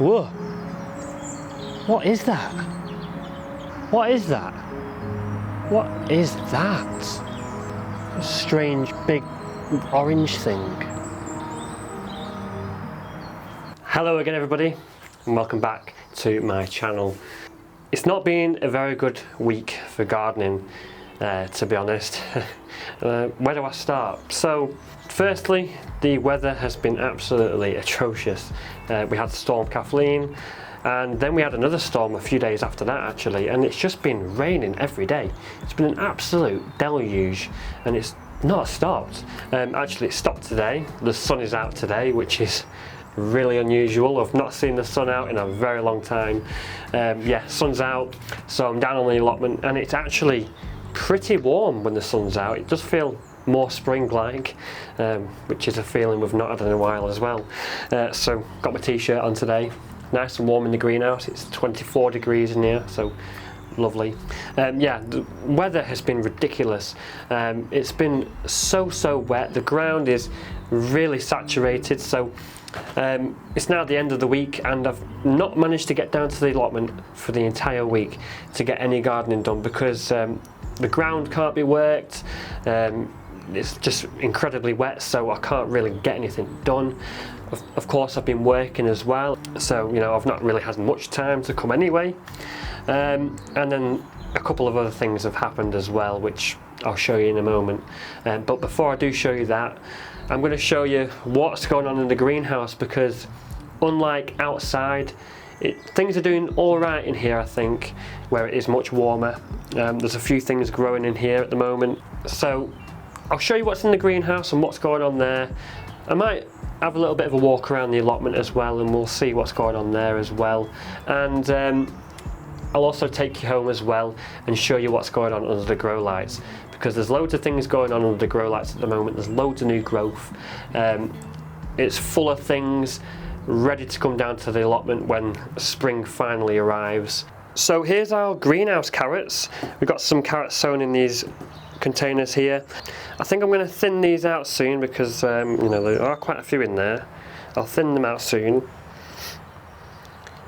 Whoa! What is that? What is that? What is that? A strange big orange thing. Hello again everybody, and welcome back to my channel. It's not been a very good week for gardening, to be honest. Where do I start? So, firstly, the weather has been absolutely atrocious. We had Storm Kathleen, and then we had another storm a few days after that actually, and it's just been raining every day. It's been an absolute deluge, and it's not stopped. Actually, it stopped today. The sun is out today, which is really unusual. I've not seen the sun out in a very long time. Yeah, sun's out, so I'm down on the allotment, and it's actually pretty warm when the sun's out. It does feel more spring-like, which is a feeling we've not had in a while as well. So got my t-shirt on today, nice and warm in the greenhouse. It's 24 degrees in here, so lovely. Yeah, the weather has been ridiculous. It's been so wet. The ground is really saturated, so it's now the end of the week, and I've not managed to get down to the allotment for the entire week to get any gardening done because the ground can't be worked. It's just incredibly wet, so I can't really get anything done. Of course, I've been working as well, so you know, I've not really had much time to come anyway. And then a couple of other things have happened as well, which I'll show you in a moment. But before I do show you that, I'm going to show you what's going on in the greenhouse, because unlike outside, things are doing all right in here, I think, where it is much warmer. There's a few things growing in here at the moment. So I'll show you what's in the greenhouse and what's going on there. I might have a little bit of a walk around the allotment as well, and we'll see what's going on there as well. And I'll also take you home as well and show you what's going on under the grow lights, because there's loads of things going on under the grow lights at the moment. There's loads of new growth. It's full of things ready to come down to the allotment when spring finally arrives. So here's our greenhouse carrots. We've got some carrots sown in these containers here. I think I'm going to thin these out soon because you know, there are quite a few in there. I'll thin them out soon.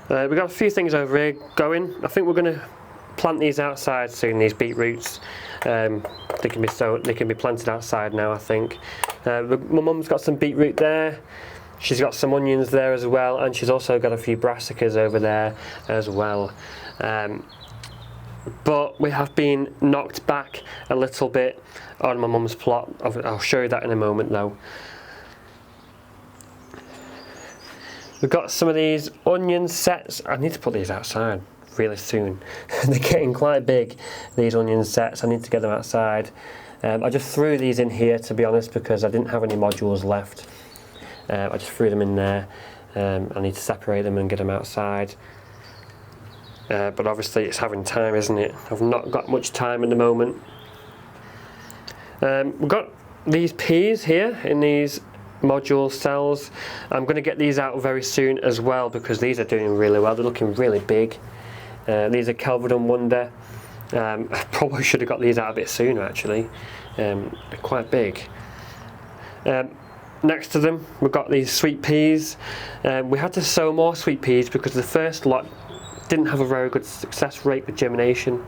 We've got a few things over here going. I think we're going to plant these outside soon, these beetroots. They can be planted outside now, I think. My mum's got some beetroot there. She's got some onions there as well, and she's also got a few brassicas over there as well. But we have been knocked back a little bit on my mum's plot. I'll show you that in a moment though. We've got some of these onion sets. I need to put these outside really soon. They're getting quite big, these onion sets. I need to get them outside. I just threw these in here, to be honest, because I didn't have any modules left. I just threw them in there. I need to separate them and get them outside. But obviously it's having time, isn't it? I've not got much time at the moment. We've got these peas here in these module cells. I'm going to get these out very soon as well, because these are doing really well. They're looking really big. These are Kelvin and Wonder. I probably should have got these out a bit sooner actually. They're quite big. Next to them we've got these sweet peas. We had to sow more sweet peas because the first lot didn't have a very good success rate with germination.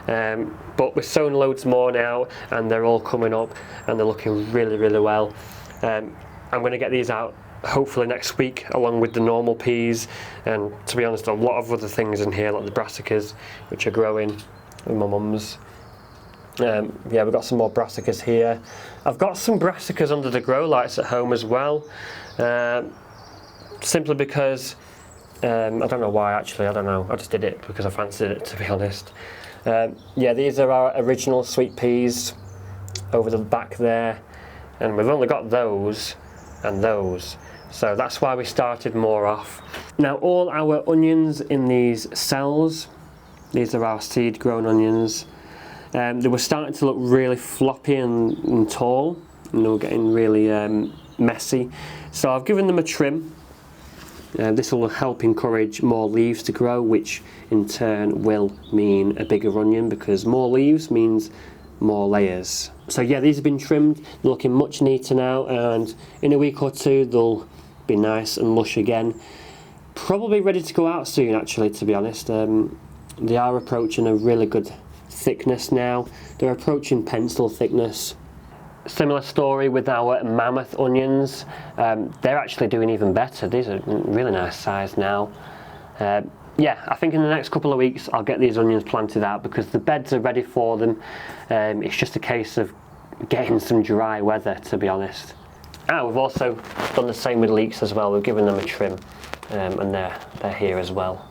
But we're sowing loads more now, and they're all coming up and they're looking really well. I'm going to get these out hopefully next week along with the normal peas, and to be honest, a lot of other things in here like the brassicas, which are growing in my mum's. Yeah, we've got some more brassicas here. I've got some brassicas under the grow lights at home as well, simply because I don't know why actually, I don't know, I just did it because I fancied it, to be honest. Yeah, these are our original sweet peas over the back there, and we've only got those and those, so that's why we started more off. Now all our onions in these cells, these are our seed grown onions. They were starting to look really floppy and tall, and they were getting really messy, so I've given them a trim. This will help encourage more leaves to grow, which in turn will mean a bigger onion, because more leaves means more layers. So yeah, these have been trimmed, they're looking much neater now, and in a week or two they'll be nice and lush again. probably ready to go out soon, actually, to be honest. They are approaching a really good thickness now. They're approaching pencil thickness. Similar story with our mammoth onions. They're actually doing even better. These are really nice size now. Yeah, I think in the next couple of weeks I'll get these onions planted out because the beds are ready for them. It's just a case of getting some dry weather, to be honest. We've also done the same with leeks as well. We've given them a trim, and they're here as well.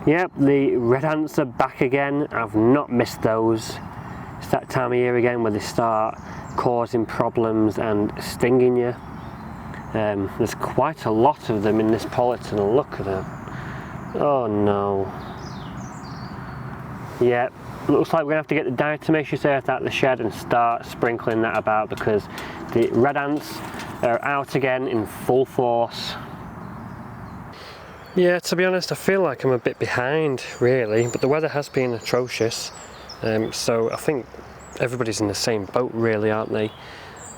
Yep, the red ants are back again. I've not missed those. It's that time of year again where they start causing problems and stinging you. There's quite a lot of them in this polytunnel. Look at them. Oh no. Yep, looks like we're going to have to get the diatomaceous earth out of the shed and start sprinkling that about because the red ants are out again in full force. Yeah, to be honest, I feel like I'm a bit behind, really, but the weather has been atrocious, so I think everybody's in the same boat, really, aren't they?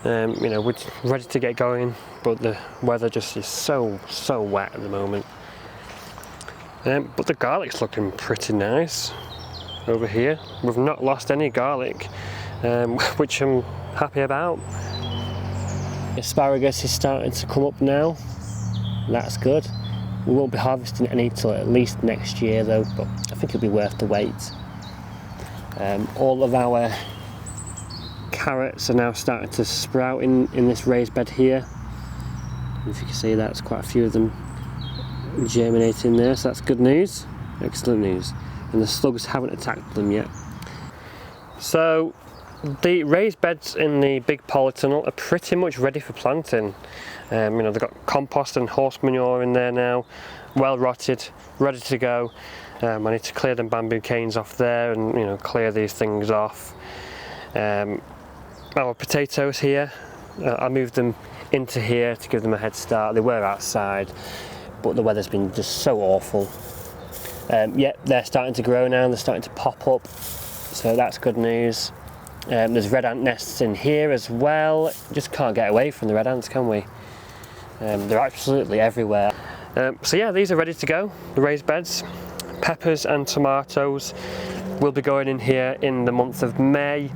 You know, we're ready to get going, but the weather just is so wet at the moment. But the garlic's looking pretty nice over here. We've not lost any garlic, which I'm happy about. Asparagus is starting to come up now. That's good. We won't be harvesting any till at least next year though, but I think it'll be worth the wait. All of our carrots are now starting to sprout in this raised bed here. If you can see, that's quite a few of them germinating there, so that's good news, excellent news. And the slugs haven't attacked them yet. So the raised beds in the big polytunnel are pretty much ready for planting. You know, they've got compost and horse manure in there now, well rotted, ready to go. I need to clear them bamboo canes off there and, you know, clear these things off. Our potatoes here, I moved them into here to give them a head start. They were outside, but the weather's been just so awful. Yeah, they're starting to grow now and they're starting to pop up, so that's good news. There's red ant nests in here as well. Just can't get away from the red ants, can we? They're absolutely everywhere. So yeah, these are ready to go, the raised beds. Peppers and tomatoes will be going in here in the month of May.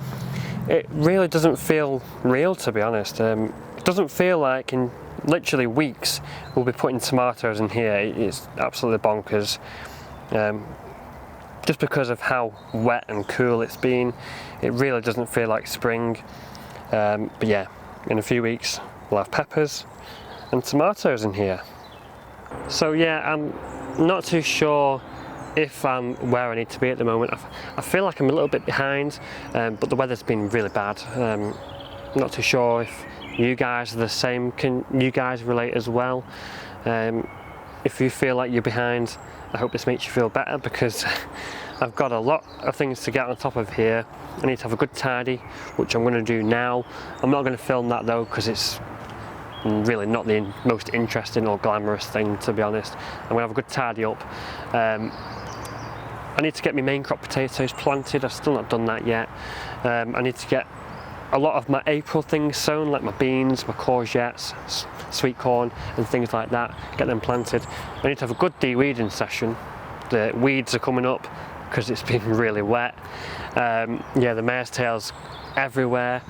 It really doesn't feel real, to be honest. It doesn't feel like in literally weeks we'll be putting tomatoes in here. It's absolutely bonkers. Just because of how wet and cool it's been, it really doesn't feel like spring. But yeah, in a few weeks we'll have peppers and tomatoes in here. So yeah, I'm not too sure if I'm where I need to be at the moment. I feel like I'm a little bit behind, but the weather's been really bad. Not too sure if you guys are the same. Can you guys relate as well? If you feel like you're behind, I hope this makes you feel better because I've got a lot of things to get on top of here. I need to have a good tidy, which I'm going to do now. I'm not going to film that though because it's really not the most interesting or glamorous thing, to be honest. I'm going to have a good tidy up. I need to get my main crop potatoes planted. I've still not done that yet. I need to get a lot of my April things sown, like my beans, my courgettes, sweet corn and things like that, get them planted. I need to have a good de-weeding session. The weeds are coming up because it's been really wet. Yeah, the mare's tail's everywhere.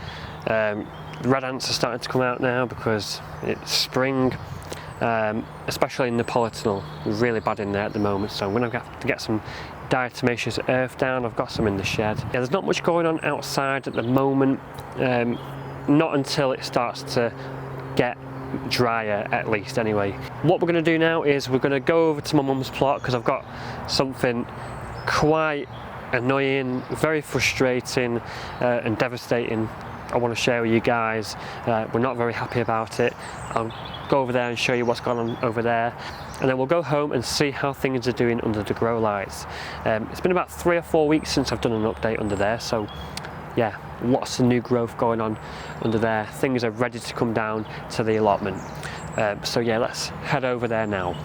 The red ants are starting to come out now because it's spring, especially in the polytunnel. Really bad in there at the moment, so I'm going to have to get some diatomaceous earth down. I've got some in the shed. Yeah, there's not much going on outside at the moment, not until it starts to get drier at least anyway. What we're going to do now is we're going to go over to my mum's plot because I've got something quite annoying, very frustrating and devastating I want to share with you guys. We're not very happy about it. I'll go over there and show you what's gone on over there, and then we'll go home and see how things are doing under the grow lights. It's been about 3 or 4 weeks since I've done an update under there, so yeah, lots of new growth going on under there. Things are ready to come down to the allotment. So yeah, let's head over there now.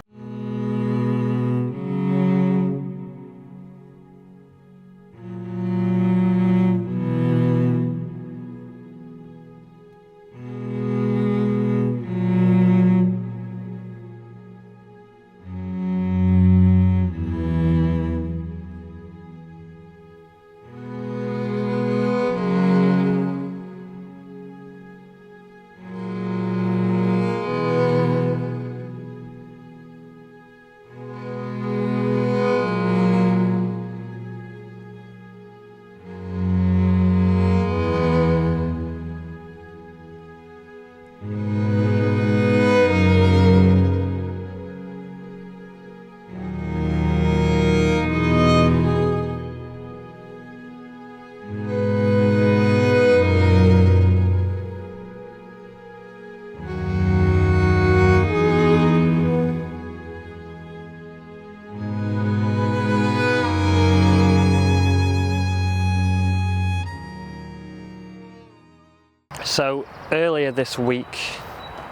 So earlier this week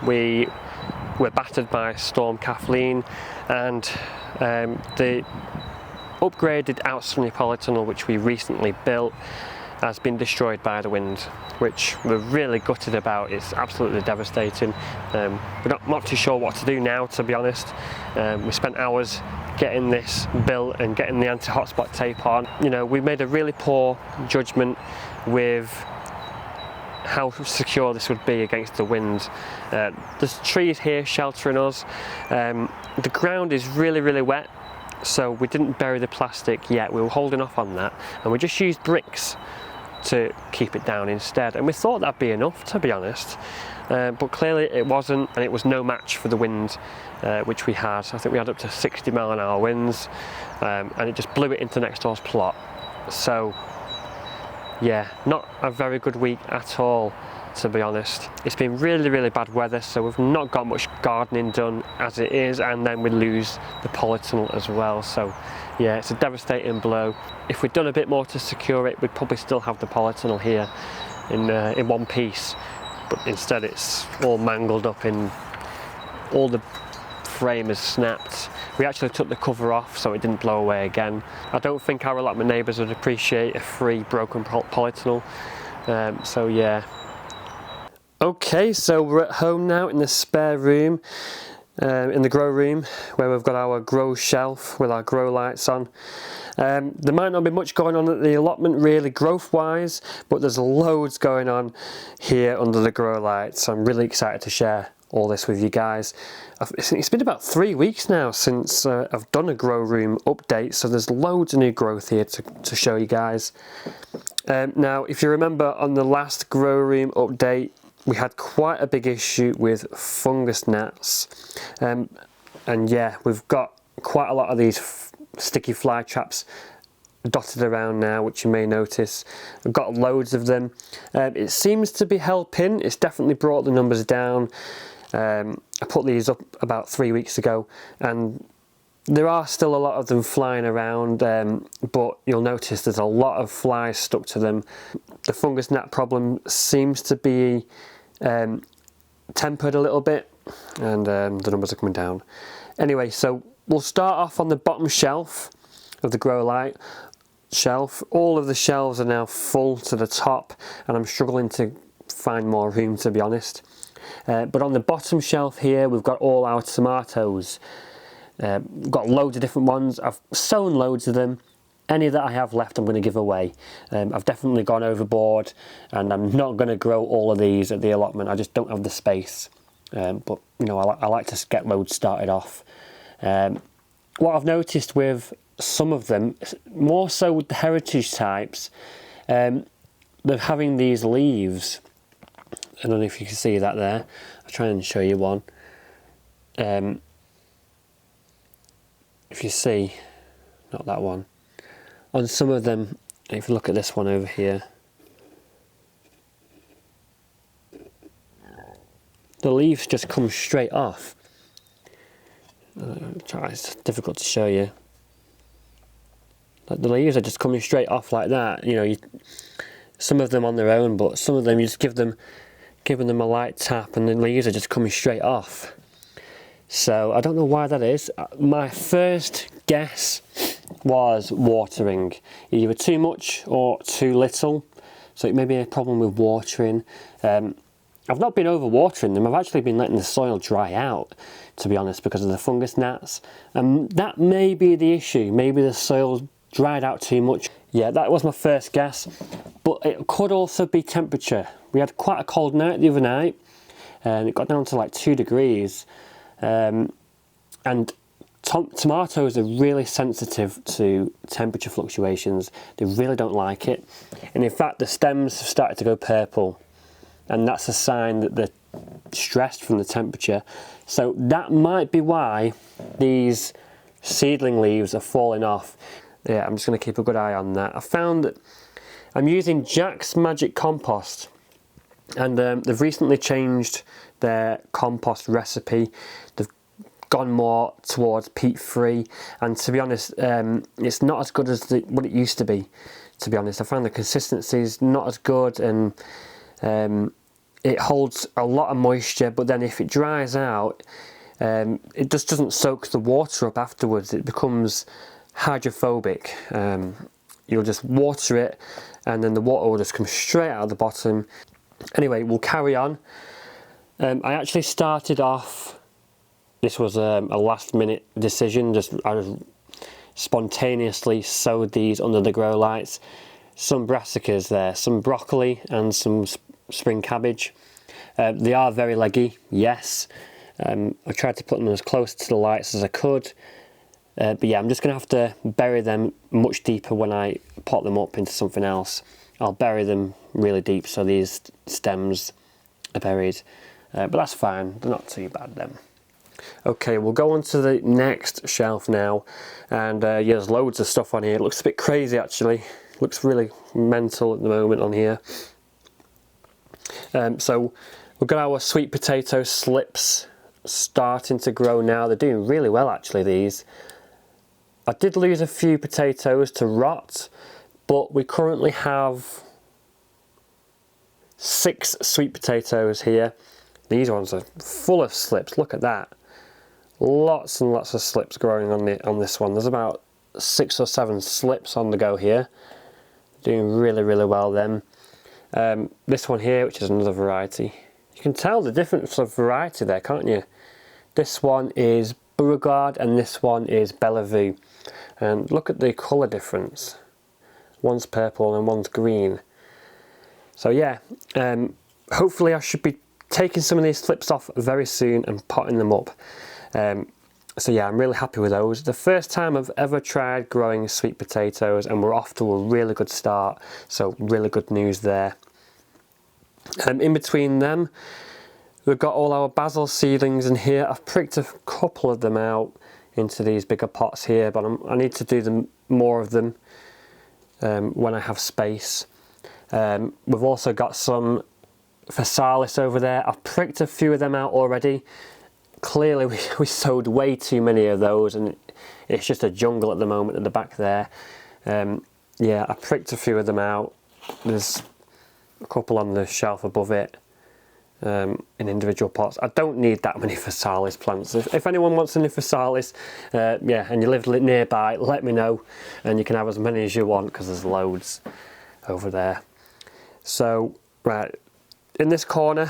we were battered by Storm Kathleen, and the upgraded Outsunny polytunnel which we recently built has been destroyed by the wind, which we're really gutted about. It's absolutely devastating. We're not too sure what to do now, to be honest. We spent hours getting this built and getting the anti-hotspot tape on. You know, we made a really poor judgment with how secure this would be against the wind. There's trees here sheltering us. The ground is really wet, so we didn't bury the plastic yet. We were holding off on that, and we just used bricks to keep it down instead, and we thought that'd be enough, to be honest, but clearly it wasn't, and it was no match for the wind which we had. I think we had up to 60-mile-an-hour winds, and it just blew it into next door's plot. So yeah, not a very good week at all, to be honest. It's been really bad weather, so we've not got much gardening done as it is, and then we lose the polytunnel as well. So yeah, it's a devastating blow. If we'd done a bit more to secure it, we'd probably still have the polytunnel here in one piece, but instead it's all mangled up, in all the frame is snapped. We actually took the cover off so it didn't blow away again. I don't think our allotment neighbours would appreciate a free broken polytunnel, so yeah. Okay, so we're at home now in the spare room, in the grow room, where we've got our grow shelf with our grow lights on. There might not be much going on at the allotment really growth wise, but there's loads going on here under the grow lights. So I'm really excited to share all this with you guys. It's been about 3 weeks now since I've done a grow room update, so there's loads of new growth here to show you guys. Now, if you remember on the last grow room update, we had quite a big issue with fungus gnats, and yeah, we've got quite a lot of these sticky fly traps dotted around now, which you may notice. I've got loads of them. It seems to be helping. It's definitely brought the numbers down. I put these up about 3 weeks ago, and there are still a lot of them flying around, but you'll notice there's a lot of flies stuck to them. The fungus gnat problem seems to be tempered a little bit, and the numbers are coming down. Anyway, so we'll start off on the bottom shelf of the grow light shelf. All of the shelves are now full to the top, and I'm struggling to find more room, to be honest. But on the bottom shelf here, we've got all our tomatoes. We've got loads of different ones. I've sown loads of them. Any that I have left I'm going to give away. I've definitely gone overboard, and I'm not going to grow all of these at the allotment. I just don't have the space. But you know, I like to get loads started off. What I've noticed with some of them, more so with the heritage types, they're having these leaves. I don't know if you can see that there. I'll try and show you one. If you see, not that one. On some of them, if you look at this one over here, the leaves just come straight off. It's difficult to show you. Like, the leaves are just coming straight off like that. You know, some of them on their own, but some of them you just giving them a light tap, and the leaves are just coming straight off. So I don't know why that is. My first guess was watering, either too much or too little. So it may be a problem with watering. I've not been over watering them. I've actually been letting the soil dry out, to be honest, because of the fungus gnats. That may be the issue. Maybe the soil's dried out too much. Yeah, that was my first guess. But it could also be temperature. We had quite a cold night the other night, and it got down to like 2 degrees. And tomatoes are really sensitive to temperature fluctuations. They really don't like it. And in fact, the stems have started to go purple, and that's a sign that they're stressed from the temperature. So that might be why these seedling leaves are falling off. Yeah, I'm just going to keep a good eye on that. I found that I'm using Jack's Magic Compost, and they've recently changed their compost recipe. They've gone more towards peat-free, and to be honest, it's not as good as what it used to be. To be honest, I found the consistency is not as good, and it holds a lot of moisture, but then if it dries out, it just doesn't soak the water up afterwards. It becomes hydrophobic. You'll just water it and then the water will just come straight out of the bottom. Anyway, we'll carry on. I actually started off, this was a last minute decision, I just spontaneously sowed these under the grow lights. Some brassicas there, some broccoli and some spring cabbage. They are very leggy, yes. I tried to put them as close to the lights as I could. But yeah, I'm just going to have to bury them much deeper when I pot them up into something else. I'll bury them really deep so these stems are buried. But that's fine, they're not too bad then. Okay, we'll go on to the next shelf now. And yeah, there's loads of stuff on here. It looks a bit crazy actually. Looks really mental at the moment on here. So we've got our sweet potato slips starting to grow now. They're doing really well actually, these. I did lose a few potatoes to rot, but we currently have 6 sweet potatoes here. These ones are full of slips, look at that. Lots and lots of slips growing on this one. There's about 6 or 7 slips on the go here. Doing really, really well then. This one here, which is another variety. You can tell the difference of variety there, can't you? This one is Beauregard and this one is Bellevue. And look at the colour difference. One's purple and one's green. So yeah, hopefully I should be taking some of these slips off very soon and potting them up. So yeah, I'm really happy with those. The first time I've ever tried growing sweet potatoes and we're off to a really good start. So really good news there. In between them, we've got all our basil seedlings in here. I've pricked a couple of them out into these bigger pots here, but I need to do more of them when I have space. We've also got some physalis over there. I've pricked a few of them out already. Clearly we sowed way too many of those and it's just a jungle at the moment at the back there. Yeah, I pricked a few of them out. There's a couple on the shelf above it in individual pots. I don't need that many physalis plants. If anyone wants any physalis, yeah, and you live nearby, let me know and you can have as many as you want because there's loads over there. So, right, in this corner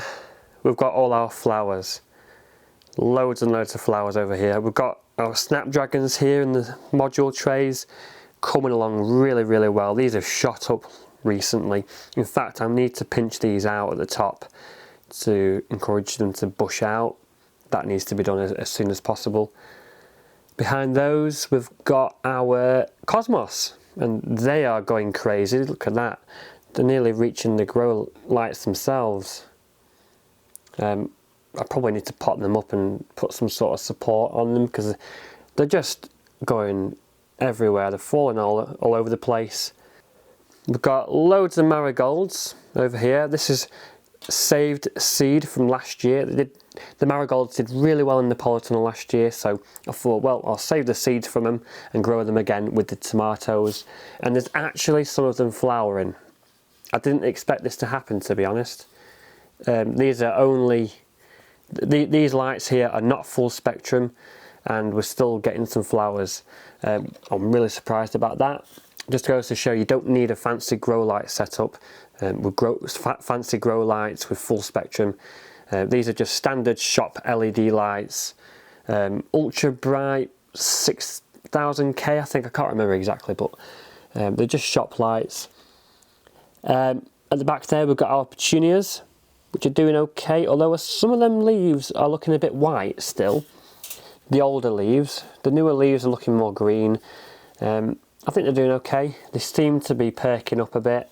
we've got all our flowers. Loads and loads of flowers over here. We've got our snapdragons here in the module trays coming along really, really well. These have shot up recently. In fact, I need to pinch these out at the top to encourage them to bush out. That needs to be done as soon as possible. Behind those we've got our cosmos and they are going crazy. Look at that. They're nearly reaching the grow lights themselves. I probably need to pot them up and put some sort of support on them because they're just going everywhere. They're falling all over the place. We've got loads of marigolds over here. This is saved seed from last year. The marigolds did really well in the polytunnel last year, so I thought, well, I'll save the seeds from them and grow them again with the tomatoes. And there's actually some of them flowering. I didn't expect this to happen, to be honest. These are only... These lights here are not full spectrum and we're still getting some flowers. I'm really surprised about that. Just goes to show you don't need a fancy grow light setup with fancy grow lights with full spectrum. These are just standard shop LED lights. Ultra bright 6000K I think, I can't remember exactly, but they're just shop lights. At the back there we've got our petunias, which are doing okay, although some of them leaves are looking a bit white still. The older leaves. The newer leaves are looking more green. I think they're doing okay. They seem to be perking up a bit.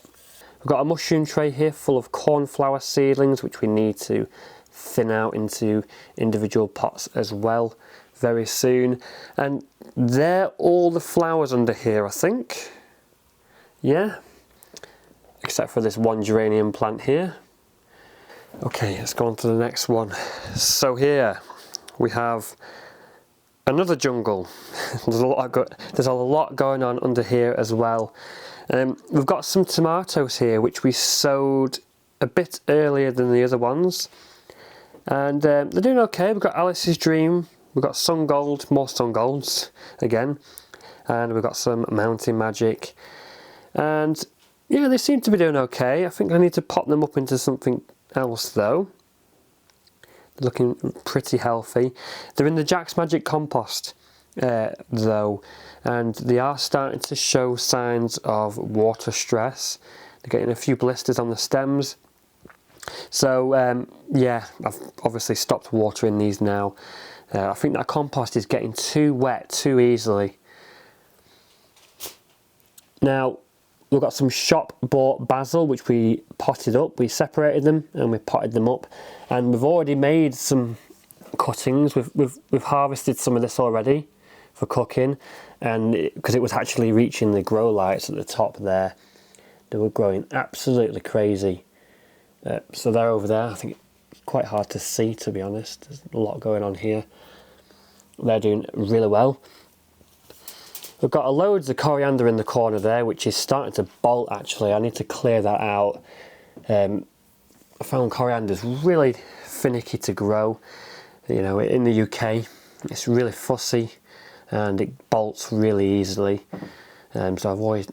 We've got a mushroom tray here full of cornflower seedlings, which we need to thin out into individual pots as well very soon. And they're all the flowers under here, I think. Yeah. Except for this one geranium plant here. Okay, let's go on to the next one. So here we have another jungle. There's a lot going on under here as well. We've got some tomatoes here which we sowed a bit earlier than the other ones, and they're doing okay. We've got Alice's Dream, we've got Sun Gold, more Sun Golds again, and we've got some Mountain Magic, and yeah, they seem to be doing okay. I think I need to pop them up into something else though. They're looking pretty healthy. They're in the Jack's Magic compost though, and they are starting to show signs of water stress. They're getting a few blisters on the stems. So yeah, I've obviously stopped watering these now. I think that compost is getting too wet too easily. Now, we've got some shop bought basil which we potted up. We separated them and we potted them up, and we've already made some cuttings. We've harvested some of this already for cooking, and because it was actually reaching the grow lights at the top there, they were growing absolutely crazy. So they're over there. I think it's quite hard to see, to be honest. There's a lot going on here. They're doing really well. We've got loads of coriander in the corner there, which is starting to bolt actually. I need to clear that out. I found coriander's really finicky to grow. You know, in the UK, it's really fussy and it bolts really easily. So I've always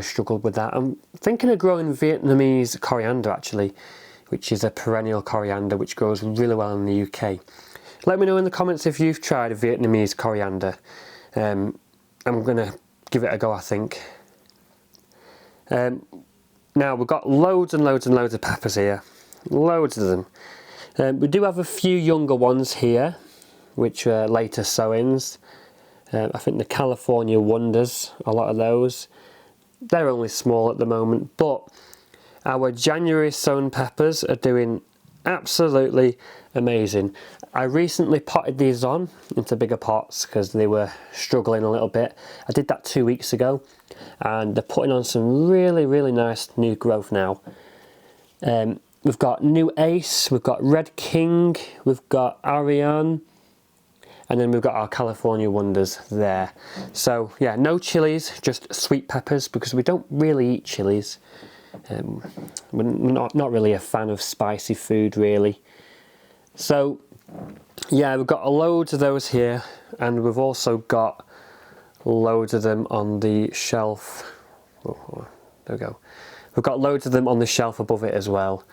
struggled with that. I'm thinking of growing Vietnamese coriander actually, which is a perennial coriander which grows really well in the UK. Let me know in the comments if you've tried Vietnamese coriander. I'm going to give it a go, I think. Now we've got loads and loads and loads of peppers here. Loads of them. We do have a few younger ones here, which are later sowings. I think the California Wonders, a lot of those. They're only small at the moment, but our January sown peppers are doing absolutely amazing. I recently potted these on into bigger pots because they were struggling a little bit. I did that 2 weeks ago, and they're putting on some really nice new growth now. We've got New Ace, we've got Red King, we've got Ariane, and then we've got our California Wonders there. So yeah, no chilies, just sweet peppers, because we don't really eat chilies. We're not really a fan of spicy food really. So yeah, we've got loads of those here, and we've also got loads of them on the shelf. Oh, there we go. We've got loads of them on the shelf above it as well.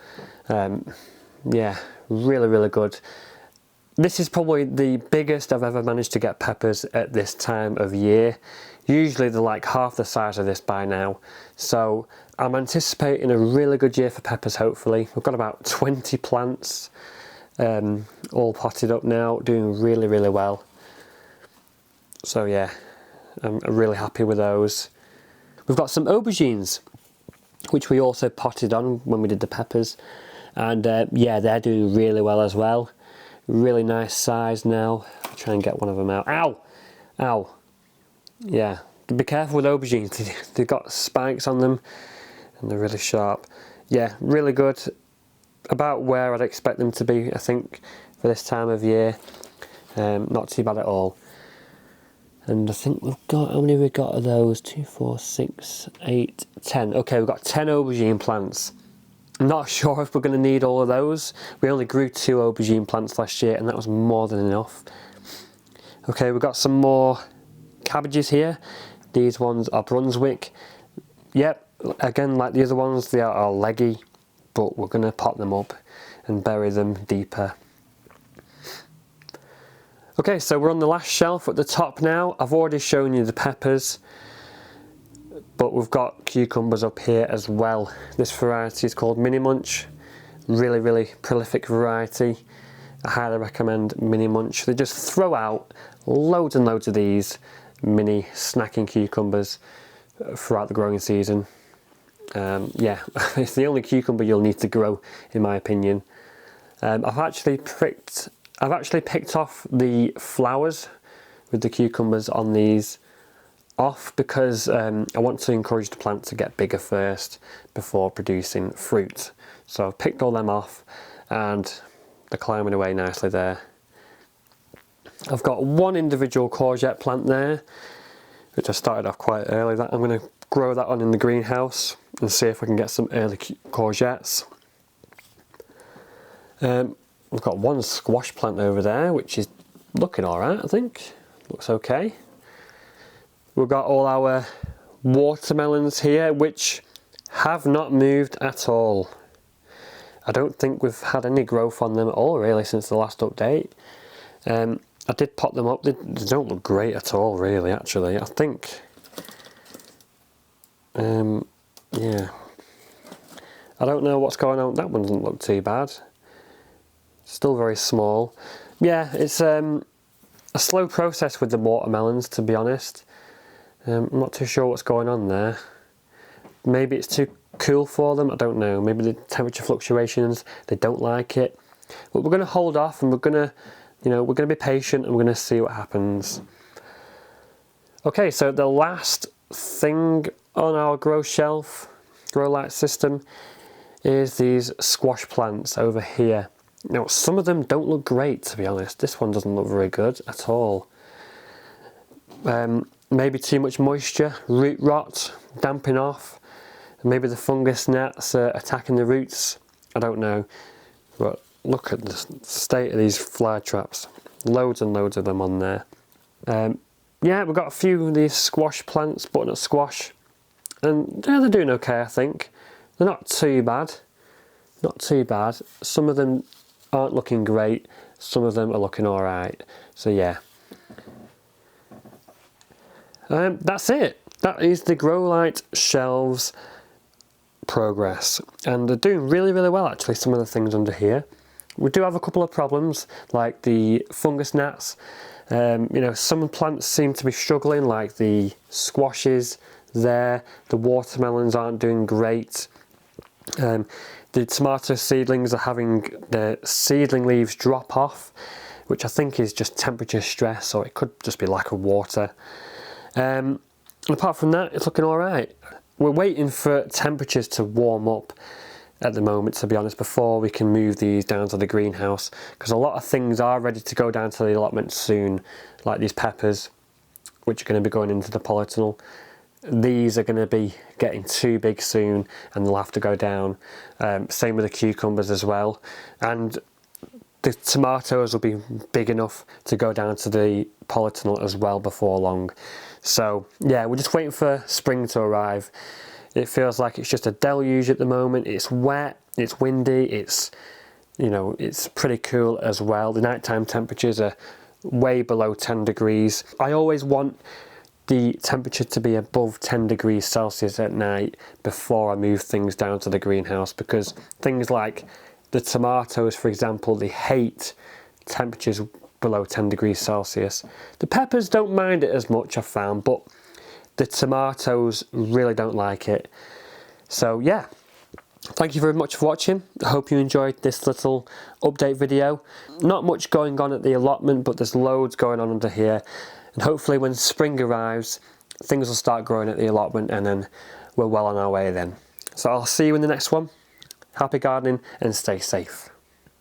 Yeah, really good. This is probably the biggest I've ever managed to get peppers at this time of year. Usually they're like half the size of this by now. So I'm anticipating a really good year for peppers, hopefully. We've got about 20 plants all potted up now, doing really well. So yeah, I'm really happy with those. We've got some aubergines, which we also potted on when we did the peppers. And yeah, they're doing really well as well. Really nice size now. I'll try and get one of them out. Ow! Ow! Yeah, be careful with aubergines. They've got spikes on them and they're really sharp. Yeah, really good. About where I'd expect them to be, I think, for this time of year. Not too bad at all. And I think we've got, how many have we got of those? 2, 4, 6, 8, 10. Okay, we've got 10 aubergine plants. I'm not sure if we're going to need all of those. We only grew 2 aubergine plants last year, and that was more than enough. Okay, we've got some more cabbages here. These ones are Brunswick. Yep, again, like the other ones, they are leggy, but we're going to pot them up and bury them deeper. Okay, so we're on the last shelf at the top now. I've already shown you the peppers, but we've got cucumbers up here as well. This variety is called Mini Munch. Really prolific variety. I highly recommend Mini Munch. They just throw out loads and loads of these mini snacking cucumbers throughout the growing season. Yeah, it's the only cucumber you'll need to grow, in my opinion. I've actually picked off the flowers with the cucumbers on these off because I want to encourage the plant to get bigger first before producing fruit. So I've picked all them off and they're climbing away nicely there. I've got one individual courgette plant there, which I started off quite early. I'm going to grow that on in the greenhouse and see if I can get some early courgettes. We've got one squash plant over there, which is looking alright, I think. Looks okay. We've got all our watermelons here, which have not moved at all. I don't think we've had any growth on them at all, really, since the last update. I did pop them up. They don't look great at all, really, actually. I think... yeah. I don't know what's going on. That one doesn't look too bad. Still very small. Yeah, it's a slow process with the watermelons, to be honest. I'm not too sure what's going on there. Maybe it's too cool for them, I don't know. Maybe the temperature fluctuations, they don't like it. But we're going to hold off and we're going to, you know, we're going to be patient and we're going to see what happens. Okay, so the last thing on our grow light system is these squash plants over here. Now, some of them don't look great, to be honest. This one doesn't look very good at all. Maybe too much moisture, root rot, damping off. Maybe the fungus gnats are attacking the roots. I don't know. But look at the state of these fly traps. Loads and loads of them on there. Yeah, we've got a few of these squash plants, butternut squash. And yeah, they're doing okay, I think. They're not too bad. Not too bad. Some of them aren't looking great. Some of them are looking alright. So yeah. That's it. That is the grow light shelves progress, and they're doing really well, actually. Some of the things under here, we do have a couple of problems, like the fungus gnats. You know, some plants seem to be struggling, like the squashes there. The watermelons aren't doing great. The tomato seedlings are having the seedling leaves drop off, which I think is just temperature stress, or it could just be lack of water. And apart from that, it's looking alright. We're waiting for temperatures to warm up at the moment, to be honest, before we can move these down to the greenhouse, because a lot of things are ready to go down to the allotment soon, like these peppers, which are going to be going into the polytunnel. These are going to be getting too big soon and they'll have to go down. Same with the cucumbers as well. And the tomatoes will be big enough to go down to the polytunnel as well before long. So yeah, we're just waiting for spring to arrive. It feels like it's just a deluge at the moment. It's wet, it's windy, it's, you know, it's pretty cool as well. The nighttime temperatures are way below 10 degrees. I always want the temperature to be above 10 degrees Celsius at night before I move things down to the greenhouse, because things like the tomatoes, for example, they hate temperatures below 10 degrees Celsius. The peppers don't mind it as much, I've found, but the tomatoes really don't like it. So yeah, thank you very much for watching. I hope you enjoyed this little update video. Not much going on at the allotment, but there's loads going on under here. And hopefully when spring arrives, things will start growing at the allotment and then we're well on our way then. So I'll see you in the next one. Happy gardening and stay safe.